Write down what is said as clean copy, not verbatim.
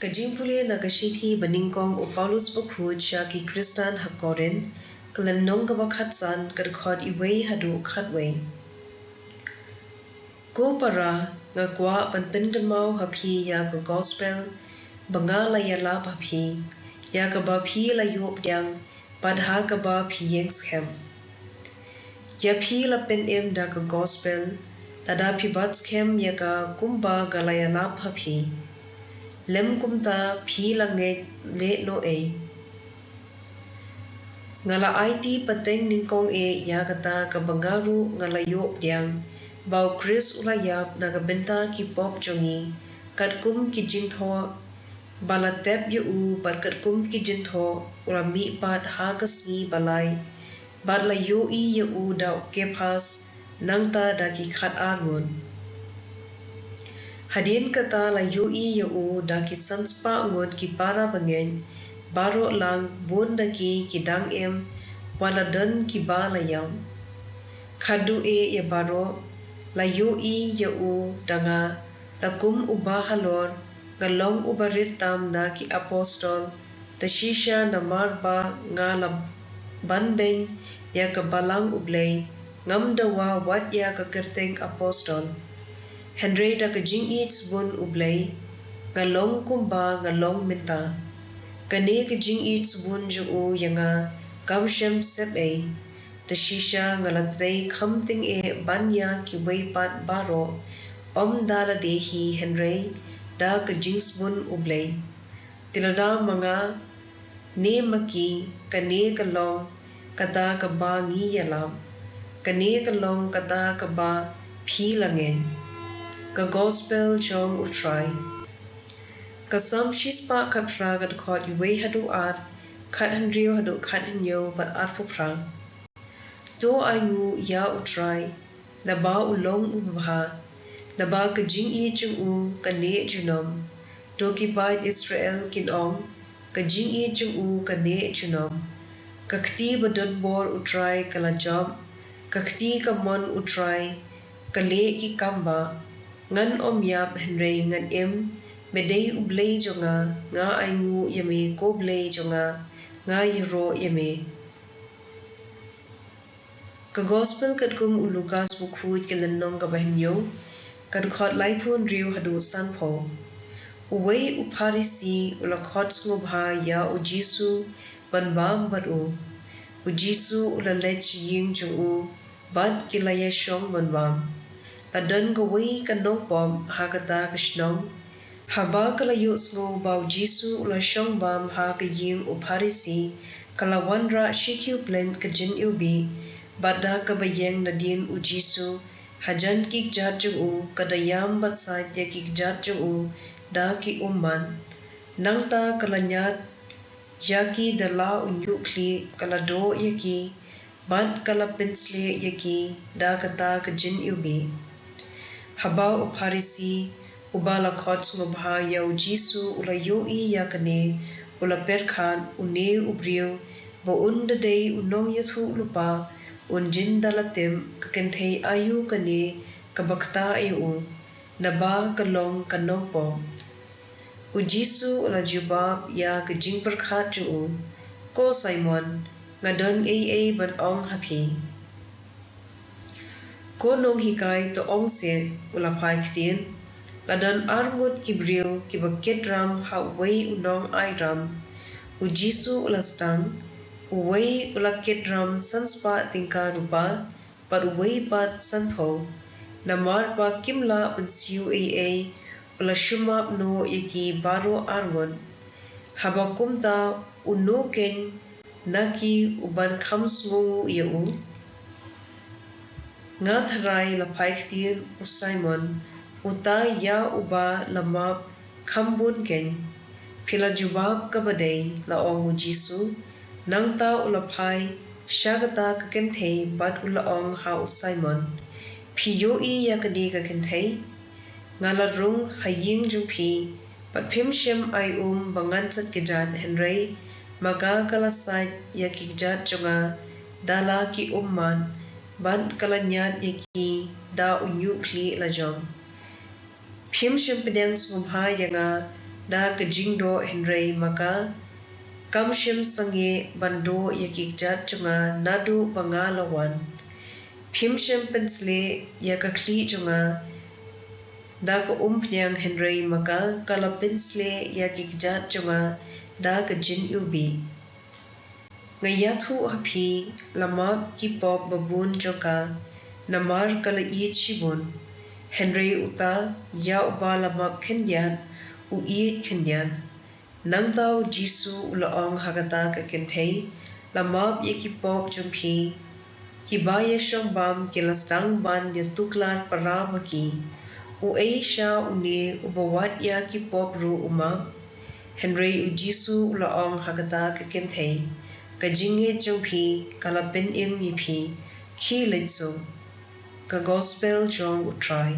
Kajingpule nagasithi baningkong o Paulus bukhud siya ki Kristan hakorin kalan nong kabakhatsan kadkhod iway hadu khatway. Ko para nga kwa panpin kanmau haphi ya ka gospel bangala ya la haphi ya ka ba phi la yop dyang padha ka ba phi yeng schem. Ya phi la pen em da ka gospel tada phi bat schem ya ka kumba galaya la haphi. Lem kumta phi la nge le no e. Ngala IT pateng ningkong e ya kata ka bangaru ngala yop dyang bau Chris ulayap naga benta ki pop jongi kat kum ki jintho bala tep yu u bar kat kum ki jintho ura mi pat ha ka sngi balai bat la yu i yu u da ke pas nangta da ki khat angun. Hadin kata la yu i yu u da ki sanspa ngun ki para bangen baro lang bun da ki dang em wala dan ki ba la yam. Khadu e ya baro la yu i yu u danga la kum uba halor galong ubarit tam na ki apostol da shisha na marba nga la banbeng ya ka balang Blei ngam dawa wat ya ka kerteng apostol. Henry da ka jing eats bun Blei galong kumba galong minta. Kani ka jing eats bun ju u yanga kamshem sep e. Da shisha ngalatrei khamting e banya ki waypat baro om dala dehi Henry da ka jings bun Blei. Tilada mga ne maki kane ka long kata ka ba ngi yalam. Kane ka long kata ka ba phi langen. Ka gospel jong utray. Kasam shispa katra gad khot iway hadu ar khat hendrio hadu khat hinyo bat ar pupra. Do ay ngu ya utray na ba ulong ubha na ba ka jing i jung u ka ne junom do ki bait Israel kinong ka jing i jung u ka ne junom ka kti badon bor utray kala job ka kti ka mon utray ka le ki kamba ngan om yap Henry ngan em medei Blei jonga nga ay ngu yame ko Blei jonga nga yiro yame. Ka gospel kat kum u Lucas bukhud kilan nong ka bahinyo kat khot laipun riu hadu sanpo. Uway u Parisi u la khot ngubha ya u Jisu banbam bat u. U Jisu u la lech ying jung u bat kilaya shong banbam. Tadan ka way ka nong pom hakata ka shnong. Haba kalayo sngo bau Jisu u la shong bam ha ka ying u Parisi kalawandra shikyu blend ka jin ubi. Bada ka bayeng na din u Jisu hajan kik jat jung u kadayam bat sait ya kik jat jung u da ki umman nangta kalanyat yaki dala u nyukli kalado yaki bad kala pinsle yaki da kata ka jin ubi. Haba u Parisi ubala khot ngubha ya u Jisu ula yo i yakane ula perkhan u ne ubriyo bo unda day unong yathu lupa unjin dalatim kakenthei ayu kane kabakta ayu naba kalong kanong po. U Jisu ula jubab ya kajing perkhat ju ko Simon ngadon ay ban ong hapi. Ko nong hikay to ong se ula pai ktien ladan arngot kibriyo kibakit ram ha way unong ay ram. U Jisu ula stang uway ula kit ram sanspa tingka rupa par uway pat sanpo na marpa kimla unsiu ay ula shumap no yaki baro arngon. Haba kumta uno ken naki uban khams ngungu yau. Nga tharay la paiktin u Simon uta ya uba lamap khambun ken pila jubab kabaday la ong u Jisu nangta ulapai syagata kakenthei bat ulaong ha u Simon piyo i yakadi kakenthei ngala rung haying jungpi bat pimshem ay bangan sat kejat Henry maga kalasait yakijat jonga dala ki umman ban kalanyat yaki da unyu kli lajong. Pimshem pedang sumha yanga da ka jingdo henrei maka kamshim sange bando yakik jat chunga nadu pangalawan phimshem pensle yakakli chunga da ka umpnyang henrei maka kala pensle yakik jat chunga da ka jin ubi ngayathu hapi lama ki pop babun joka namar kala i chibun henrei uta ya uba lama khenyan u i khenyan nangtau jisu ulaong hagata ka kenthei lamap yeki pop jumpi ki baye shombam ki lasdang ban ya tuklar paramaki u eisha une ubawat ya ki pop ru uma henrei u jisu ulaong hagata ka kenthei ka jinge jumpi kala pen im yipi ki letso ka gospel jong utrai